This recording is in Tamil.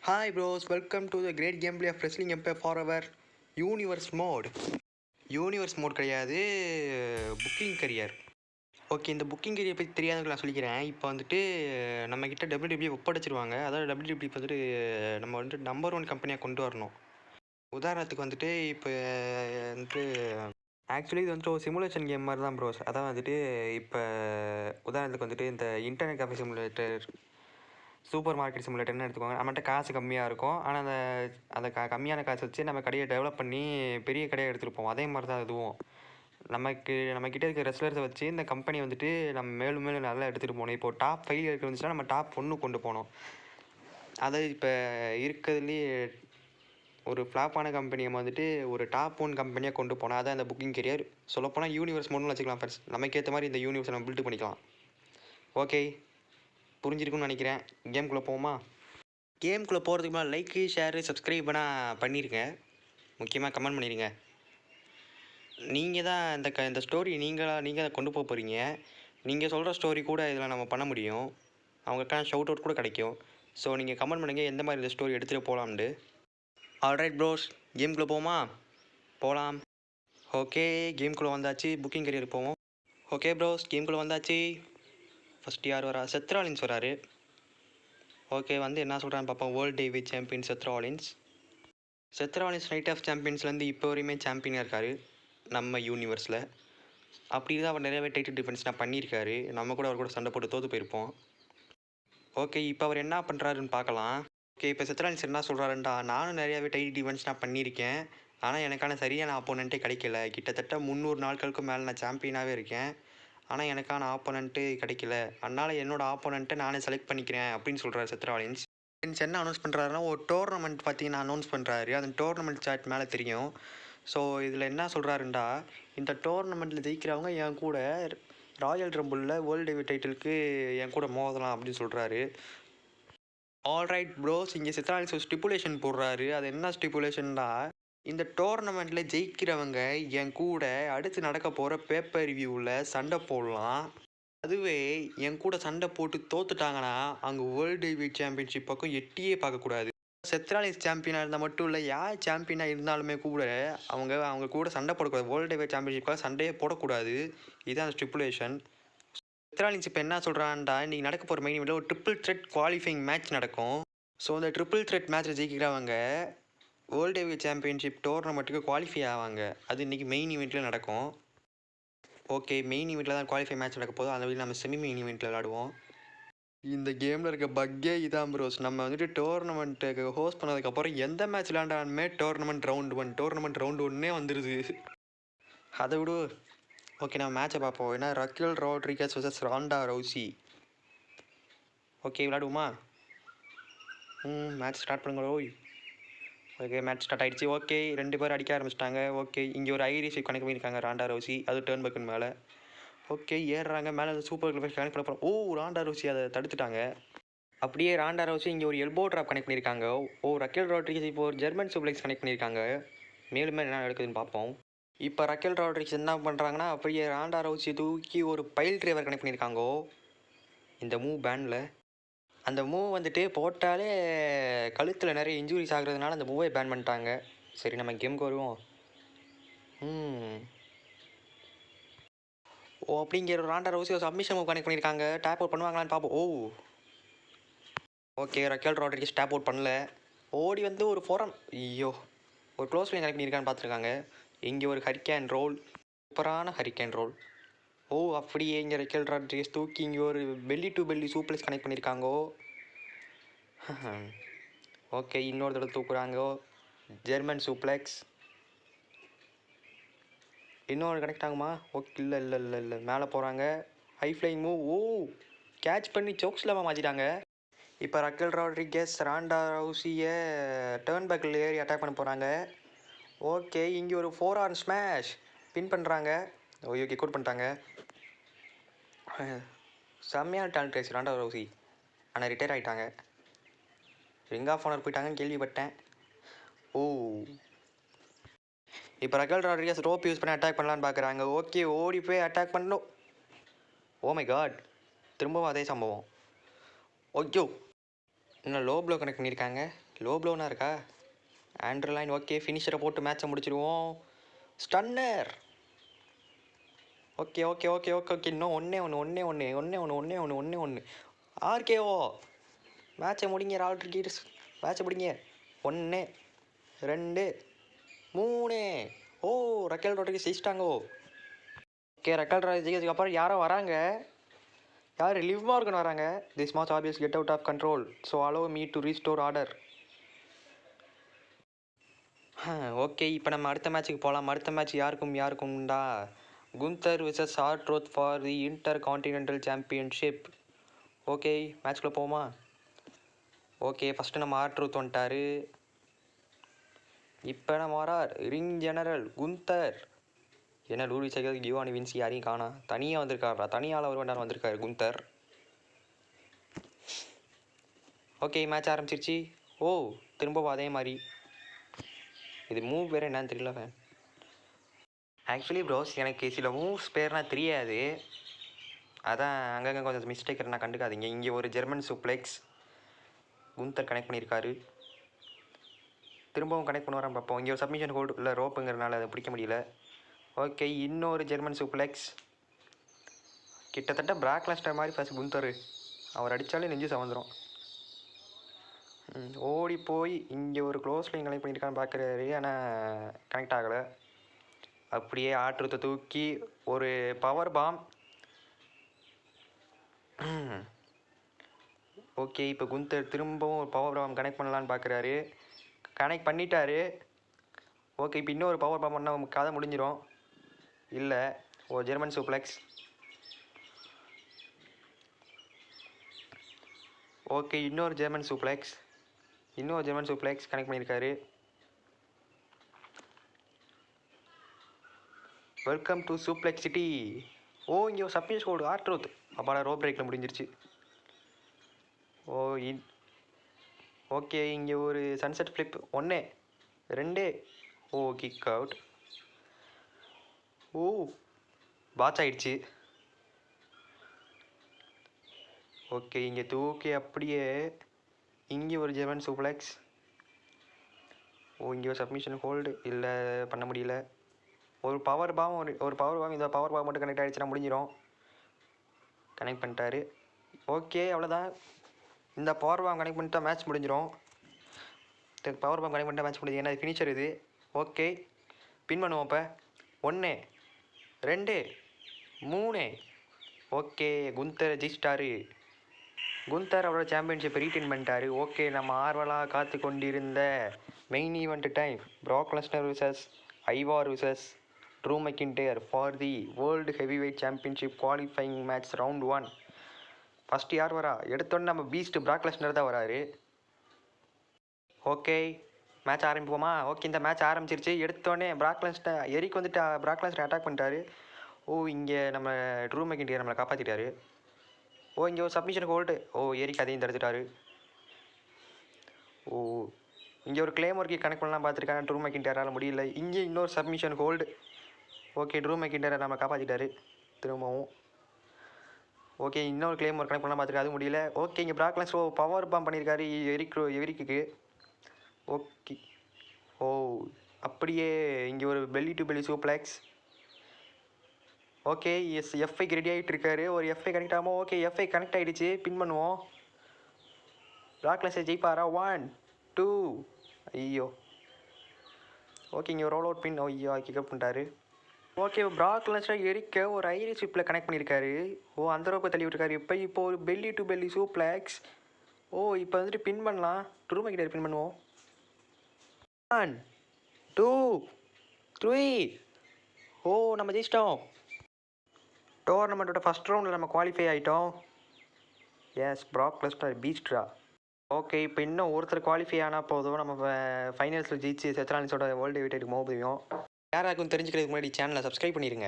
Hi bros, welcome to the great gameplay of Wrestling Empire Forever Universe Mode. Universe mode கிடையாது, புக்கிங் கரியர். ஓகே, இந்த புக்கிங் கரியர் பற்றி தெரியாதவங்க நான் சொல்லிக்கிறேன். இப்போ வந்துட்டு நம்மக்கிட்ட டபிள்யூடபிள்யூ ஒப்படைச்சிருவாங்க. அதாவது டபிள்யூடபிள்யூ வந்துட்டு நம்ம வந்துட்டு நம்பர் 1 கம்பெனியாக கொண்டு வரணும். உதாரணத்துக்கு வந்துட்டு இப்போ வந்துட்டு ஆக்சுவலி இது வந்துட்டு ஒரு சிமுலேஷன் கேம் மாதிரி தான் ப்ரோஸ். அதான் வந்துட்டு இப்போ உதாரணத்துக்கு வந்துட்டு இந்த internet cafe simulator, super market சிமுலேட்டர்னு எடுத்துக்கோங்க. நம்மகிட்ட காசு கம்மியாக இருக்கும், ஆனால் அந்த கம்மியான காசு வச்சு நம்ம கடையை டெவலப் பண்ணி பெரிய கடையை எடுத்துகிட்டு போவோம். அதே மாதிரி தான் இதுவும். நம்மக்கிட்ட இருக்க ரெஸ்லர்ஸை வச்சு இந்த கம்பெனி வந்துட்டு நம்ம மேலும் மேலும் நல்லா எடுத்துகிட்டு போகணும். இப்போது டாப் 5 இருந்துச்சுன்னா நம்ம டாப் 1 கொண்டு போகணும். அதை இப்போ இருக்கிறதுலேயே ஒரு ஃப்ளாப்பான கம்பெனியை வந்துட்டு ஒரு டாப் 1 கம்பெனியாக கொண்டு போனால் அதான் அந்த புக்கிங் கரியர். சொல்லப்போனால் யூனிவர்ஸ் மோட்னு வச்சுக்கலாம் ஃப்ரெண்ட்ஸ். நமக்கு ஏற்ற மாதிரி இந்த யூனிவர்ஸை நம்ம பில்ட் பண்ணிக்கலாம். ஓகே, புரிஞ்சிருக்குன்னு நினைக்கிறேன். கேம்குள்ளே போவோமா? கேம்குள்ளே போகிறதுக்கு முன்னாடி லைக்கு, ஷேரு, சப்ஸ்கிரைப் பண்ணிடுங்க. முக்கியமாக கமெண்ட் பண்ணிடுங்க. நீங்கள் தான் இந்த ஸ்டோரி நீங்கள் கொண்டு போக போகிறீங்க. நீங்கள் சொல்கிற ஸ்டோரி கூட இதில் நம்ம பண்ண முடியும். அவங்களுக்கான ஷவுட் அவுட் கூட கிடைக்கும். ஸோ நீங்கள் கமெண்ட் பண்ணுங்கள் எந்த மாதிரி இந்த ஸ்டோரி எடுத்துகிட்டு போகலாம்னு. ஆல்ரைட் ப்ரோஸ், கேம்குள்ளே போவோமா? போகலாம். ஓகே, கேம்குள்ளே வந்தாச்சு. புக்கிங் கரியர் போவோம். ஓகே ப்ரோஸ், கேம்குள்ளே வந்தாச்சு. ஃபஸ்ட்டு யார் வரா? செத் ராலின்ஸ் வராரு. ஓகே, வந்து என்ன சொல்கிறான்னு பார்ப்போம். வேர்ல்டு ஹெவிவெயிட் சாம்பியன் செத் ராலின்ஸ் நைட் ஆஃப் சாம்பியன்ஸ்லேருந்து இப்போ வரையுமே சாம்பியனாக இருக்கார் நம்ம யூனிவர்ஸில். அப்படி தான் அவர் நிறையவே டைட்டில் டிஃபென்ஸ்லாம் பண்ணியிருக்காரு. நம்ம கூட அவர் கூட சண்டை போட்டு தோற்று போயிருப்போம். ஓகே, இப்போ அவர் என்ன பண்ணுறாருன்னு பார்க்கலாம். ஓகே, இப்போ செத் ராலின்ஸ் என்ன சொல்கிறாருண்டா, நானும் நிறையாவே டைட்டில் டிஃபென்ஸ்லாம் பண்ணியிருக்கேன், ஆனால் எனக்கான சரியான ஆப்போனண்ட்டே கிடைக்கல. கிட்டத்தட்ட 300 நாட்களுக்கு மேலே நான் சாம்பியனாகவே இருக்கேன், ஆனால் எனக்கான ஆப்போனண்ட்டு கிடைக்கல. அதனால் என்னோடய ஆப்போனண்ட்டை நானே செலக்ட் பண்ணிக்கிறேன் அப்படின்னு சொல்கிறார் செத் ராலின்ஸ். என்ன அனௌன்ஸ் பண்ணுறாருன்னா, ஒரு டோர்னமெண்ட் பார்த்தீங்கன்னா அனௌன்ஸ் பண்ணுறாரு. அந்த டோர்னமெண்ட் சாட் மேலே தெரியும். ஸோ இதில் என்ன சொல்கிறாருண்டா, இந்த டோர்னமெண்ட்டில் ஜெயிக்கிறவங்க என் கூட ராயல் ரம்பிளில் வேர்ல்டு ஹெவி டைட்டிலுக்கு என் கூட மோதலாம் அப்படின்னு சொல்கிறாரு. ஆல்ரைட் ப்ரோஸ், இங்கே செத் ராலின்ஸ் ஒரு ஸ்டிப்புலேஷன் போடுறாரு. அது என்ன ஸ்டிப்புலேஷன்னா, இந்த டோர்னமெண்ட்டில் ஜெயிக்கிறவங்க என் கூட அடுத்து நடக்க போகிற பேப்பர் ரிவ்யூவில் சண்டை போடலாம். அதுவே என் கூட சண்டை போட்டு தோத்துட்டாங்கன்னா அங்கே வேர்ல்டு ஹெவிவெயிட் சாம்பியன்ஷிப் பக்கம் எட்டியே பார்க்கக்கூடாது. செத் ராலின்ஸ் சாம்பியனாக இருந்தால் மட்டும் இல்லை, யார் சாம்பியனாக இருந்தாலுமே கூட அவங்க கூட சண்டை போடக்கூடாது. வேர்ல்டு ஹெவிவெயிட் சாம்பியன்ஷிப்பாக சண்டையே போடக்கூடாது. இதுதான் அந்த ஸ்டிப்புலேஷன். செத் ராலின்ஸ் இப்போ என்ன சொல்கிறான்டா, இன்றைக்கி நடக்க போகிற மெயின் இவெண்ட்டில் ஒரு ட்ரிபிள் த்ரெட் குவாலிஃபைங் மேட்ச் நடக்கும். ஸோ அந்த ட்ரிபிள் த்ரெட் மேட்ச்சில் ஜெயிக்கிறவங்க வேர்ல்டு ஹெவிவெயிட் சாம்பியன்ஷிப் டோர்னமெண்ட்டுக்கு குவாலிஃபை ஆவாங்க. அது இன்றைக்கி மெயின் ஈவெண்ட்டில் நடக்கும். ஓகே, மெயின் ஈவெண்ட்டில் தான் குவாலிஃபை மேட்ச் நடக்க போதும். அந்த வழி நம்ம செமி மெயின் ஈவெண்ட்டில் விளாடுவோம். இந்த கேமில் இருக்க பக்கே இதான் ப்ரோஸ். நம்ம வந்துட்டு டோர்னமெண்ட்டுக்கு ஹோஸ்ட் பண்ணதுக்கப்புறம் எந்த மேட்ச் விளாண்டாலுமே டோர்னமெண்ட் ரவுண்ட் 1 வந்துடுது. அதை விடு. ஓகே, நம்ம மேட்சை பார்ப்போம். ஏன்னா ரக்கேல் ராட்ரிகஸ் vs ராண்டா ரவுசி. ஓகே, விளாடுவோமா? மேட்ச் ஸ்டார்ட் பண்ணுங்க. ஓய், ஓகே, மேட்ச் ஸ்டார்ட் ஆகிடுச்சு. ஓகே, 2 பேர் அடிக்க ஆரம்பிச்சிட்டாங்க. ஓகே, இங்கே ஒரு ஐரிஷ் கனெக்ட் பண்ணியிருக்காங்க ராண்டா ரவுசி. அது டர்ன் பக்கன் மேலே. ஓகே, ஏறுறாங்க மேலே. சூப்பர் கனெக்ட் பண்ண போகிறோம். ஓ, ராண்டா ரவுசி அதை தடுத்துட்டாங்க. அப்படியே ராண்டா ரவுசி இங்கே ஒரு எல்போ ட்ராப் கனெக்ட் பண்ணியிருக்காங்க. ஓ, ரக்கேல் ராட்ரிகஸ் இப்போ ஒரு ஜெர்மன் சூப்ளெக்ஸ் கனெக்ட் பண்ணியிருக்காங்க. மேலும் என்ன நடக்குதுன்னு பார்ப்போம். இப்போ ரக்கேல் ராட்ரிகஸ் என்ன பண்ணுறாங்கன்னா, அப்படியே ராண்டா ரவுசி தூக்கி ஒரு பைல் டிரைவர் கனெக்ட் பண்ணியிருக்காங்கோ. இந்த மூவ் பேனில் அந்த மூவ் வந்துட்டு போட்டாலே கழுத்தில் நிறைய இன்ஜுரிஸ் ஆகுறதுனால அந்த மூவே பேன் பண்ணிட்டாங்க. சரி, நம்ம கேமுக்கு வருவோம். ஓ, அப்படிங்கிற ராண்டா ரவுசி ஒரு சப்மிஷன் மூவ் கனெக்ட் பண்ணியிருக்காங்க. டேப் அவுட் பண்ணுவாங்களான்னு பார்ப்போம். Oh, okay, Raquel Rodriguez tap out பண்ணல. ஓடி வந்து ஒரு ஃபோரம், ஐயோ, ஒரு க்ளோஸ் லைன் கனெக்ட் பண்ணியிருக்கான்னு பார்த்துருக்காங்க. இங்கே ஒரு ஹரிக்கேன் ரோல், சூப்பரான ஹரிக்கேன் ரோல். ஓ, அப்படியே இங்கே ரக்கேல் ராட்ரிகஸ் தூக்கி இங்கே ஒரு belly to belly suplex connect பண்ணியிருக்காங்கோ. ஓகே, இன்னொரு தடவை தூக்குறாங்கோ ஜெர்மன் சூப்ளெக்ஸ். இன்னொரு கனெக்ட் ஆகுமா? ஓகே, இல்லை மேலே போகிறாங்க. High flying move. Oh, catch பண்ணி சோக்ஸ்லாமா மாற்றிட்டாங்க. இப்போ ரக்கேல் ராட்ரிகஸ் ராண்டா ரவுசியை டர்ன் பேக்கில் ஏறி அட்டாக் பண்ண போகிறாங்க. ஓகே, இங்கே ஒரு 4 ஆர்ம் ஸ்மாஷ் பின் பண்ணுறாங்க. ஓகே, கிக் அவுட் பண்ணிட்டாங்க. செம்மையான டேலண்ட் ரேஸ் ராண்டா ரவுசி, ஆனால் ரிட்டையர் ஆகிட்டாங்க. ரிங் ஆஃப் ஆனர் போயிட்டாங்கன்னு கேள்விப்பட்டேன். ஓ, இப்போ ரக்கேல் ராட்ரிகஸ் ரோப் யூஸ் பண்ணி அட்டாக் பண்ணலான்னு பார்க்குறாங்க. ஓகே, ஓடி போய் அட்டாக் பண்ணணும். ஓ மை காட், திரும்பவும் அதே சம்பவம். ஓகே, இன்னும் லோ ப்ளோ கனெக்ட் பண்ணியிருக்காங்க. லோ ப்ளோனா இருக்கா? ஆண்ட்ரலைன் ஓகே, ஃபினிஷரை போட்டு மேட்சை முடிச்சிடுவோம். Stunner. Okay okay okay okay okay இன்னும் ஒன்றே ஒன்று ஆர்கேஓ. மேட்சை முடிங்க ரால்ட்ரிகீட்ஸ், மேட்சை முடிங்க. 1 2 3. ஓ, ரக்கேல் ரோட்ரிகஸ் ஜெயிச்சிட்டாங்கோ. ஓகே, ரக்கேல் ஜெயிச்சதுக்கு அப்புறம் யாரோ வராங்க. யார்? லிவ் மார்கன் வராங்க. This match obvious get out of control, so allow me to restore order. Okay, இப்போ நம்ம அடுத்த மேட்ச்சுக்கு போகலாம். அடுத்த match யாருக்கும்டா? Gunder versus ஆர்ட்ரோத் for the inter continental championship. Okay, மேட்ச்குள்ளே போமா? ஓகே, ஃபஸ்ட்டு நம்ம ஆர்ட்ரோத் வந்துட்டார். இப்போ நம்ம வரார் ரிங் ஜெனரல் குந்தர். என்ன லூரி சைக்கிள் கிவானி வின்சி யாரையும் காணா, தனியாக வந்திருக்காரா? தனியால் ஒரு வேண்டாம் வந்திருக்காரு குந்தர். ஓகே, மேட்ச் ஆரம்பிச்சிருச்சு. ஓ, திரும்பவும் அதே மாதிரி. இது மூவ் பேர் என்னன்னு தெரியல. ஆக்சுவலி ப்ரோஸ், எனக்கு சில மூவ்ஸ் பேர்னால் தெரியாது. அதான் அங்கங்கே கொஞ்சம் மிஸ்டேக் நான் கண்டுக்காதீங்க. இங்கே ஒரு ஜெர்மன் சூப்ளெக்ஸ் குந்தர் கனெக்ட் பண்ணியிருக்காரு. திரும்பவும் கனெக்ட் பண்ணுவாரான்னு பார்ப்போம். இங்கே ஒரு சப்மிஷன் ஹோல்டு இல்லை, ரோப்புங்கிறனால அதை பிடிக்க முடியல. ஓகே, இன்னொரு ஜெர்மன் சூப்ளெக்ஸ். கிட்டத்தட்ட பிராக் லெஸ்னர் மாதிரி ஃபஸ்ட் குந்தர். அவர் அடித்தாலே நெஞ்சு சவந்துடும். ஓடி போய் இங்கே ஒரு க்ளோஸ் லைன் கனெக்ட் பண்ணியிருக்கான்னு பார்க்குறாரு, ஆனால் கனெக்ட் ஆகலை. அப்படியே ஆற்றுத்தை தூக்கி ஒரு பவர் பாம். ஓகே, இப்போ குந்தர் திரும்பவும் ஒரு பவர் பாம் கனெக்ட் பண்ணலான்னு பார்க்குறாரு. கனெக்ட் பண்ணிட்டாரு. ஓகே, இப்போ இன்னொரு பவர் பாம் பண்ணால் கதை முடிஞ்சிடும். இல்லை, ஒரு ஜெர்மன் சூப்ளெக்ஸ். ஓகே, இன்னொரு ஜெர்மன் சூப்ளெக்ஸ் கனெக்ட் பண்ணியிருக்காரு. Welcome to suplex city. Oh, இங்கே ஒரு சப்மிஷன் கோடு ஆர்ட்ரோத். அப்பாடா, ரோப் பிரேக்கில் முடிஞ்சிருச்சு. ஓகே, இங்கே ஒரு சன்செட் ஃப்ளிப். 1 2. ஓ, கிக் அவுட். ஓ, பாட்ச் ஆயிடுச்சு. ஓகே, இங்கே தூக்கி அப்படியே இங்கே ஒரு ஜெர்மன் சூப்ளெக்ஸ். ஓ, இங்கே ஒரு சப்மிஷன் ஹோல்டு. இல்லை, பண்ண முடியல. ஒரு பவர் பாம் இந்த பவர் பாம் மட்டும் கனெக்ட் ஆகிடுச்சுன்னா முடிஞ்சிடும். கனெக்ட் பண்ணிட்டாரு. ஓகே, அவ்வளோதான். இந்த பவர் பாம் கனெக்ட் பண்ணிட்டா மேட்ச் முடிஞ்சிடும். ஏன்னா இது ஃபினிஷர் இது. ஓகே, பின் பண்ணுவோம். இப்போ 1 2 3. Okay, Gunder ஜெயிச்சிட்டாரு. குந்தர் அவரோட சாம்பியன்ஷிப்பை ரீட்டைன் பண்ணிட்டாரு. ஓகே, நம்ம ஆர்வலாக காத்து கொண்டிருந்த main event time. Brock Lesnar versus Ivar versus Drew McIntyre for the world heavyweight championship qualifying match round 1. First யார் வரா? எடுத்தோன்னே நம்ம பீஸ்ட் பிராக் லெஸ்னர் தான் வராரு. ஓகே, மேட்ச் ஆரம்பிப்போமா? ஓகே, இந்த மேட்ச் ஆரம்பிச்சிருச்சு. எடுத்தோடனே பிராக் லெஸ்னர் எரிக் வந்துட்டு பிராக் லெஸ்னர் அட்டாக் பண்ணிட்டாரு. ஓ, இங்கே நம்ம ட்ரூ மெக்கின்டையர் நம்மளை காப்பாற்றிட்டாரு. ஓ, இங்கே ஒரு சப்மிஷன் ஹோல்டு. ஓ, எரிக் அதையும் தடுத்துட்டாரு. ஓ, இங்கே ஒரு கிளேமோர்க்கு கனெக்ட் பண்ணலாம் பார்த்துருக்காங்க. ட்ரூ மெக்கின்டையரால் முடியல. இங்கே இன்னொரு சப்மிஷன் ஹோல்டு. ஓகே, ட்ரூ மெக்கின்டையரை நம்ம காப்பாற்றிட்டாரு திரும்பவும். ஓகே, இன்னொரு கிளேமோர் கனெக்ட் பண்ணலாம் பார்த்துருக்காரு, அது முடியல. ஓகே, இங்கே பிராக் லெஸ்னர் பவர் பாம் பண்ணியிருக்காரு எரிக்கு. ஓகே, ஓ, அப்படியே இங்கே ஒரு belly to belly suplex. Okay, எஃப்ஐக்கு ரெடி ஆகிட்டு இருக்காரு. ஒரு எஃப்ஐ கனெக்ட் ஆகாமல். ஓகே, எஃப்ஐ கனெக்ட் ஆகிடுச்சு. பின் பண்ணுவோம். பிராக் லெஸ்னர் ஜெயிப்பாரா? 1 2. ஐயோ. ஓகே, இங்கே ரோல் அவுட் பின். ஐயோ, கிக்கப் பண்ணிட்டாரு. ஓகே, பிராக் லெஸ்னர் எரிக்க ஒரு ஐரிஸ் விப்பில் கனெக்ட் பண்ணியிருக்காரு. ஓ, அந்த ரோப்பை தள்ளி விட்டுருக்காரு. இப்போ ஒரு பெல்லி டு பெல்லி சூப்ளெக்ஸ். ஓ, இப்போ வந்துட்டு பின் பண்ணலாம். ட்ரூ மெக்கின்டையர் பின் பண்ணுவோம். 1 2 3. ஓ, நம்ம ஜெயிச்சிட்டோம். டோர்னமெண்ட்டோட ஃபஸ்ட் ரவுண்டில் நம்ம குவாலிஃபை ஆகிட்டோம். எஸ், பிராக் லெஸ்னர் பீஸ்ட்ரா. ஓகே, இப்போ இன்னும் ஒருத்தர் குவாலிஃபை ஆனால் போதும், நம்ம ஃபைனல்ஸில் ஜெயிச்சு செத்ராலின்ஸோட வேர்ல்டு ஹெவிவெயிட்டுக்கு போக முடியும். யாராக்கும் தெரிஞ்சுக்கிறதுக்கு முன்னாடி சேனலை சப்ஸ்கிரைப் பண்ணிடுங்க.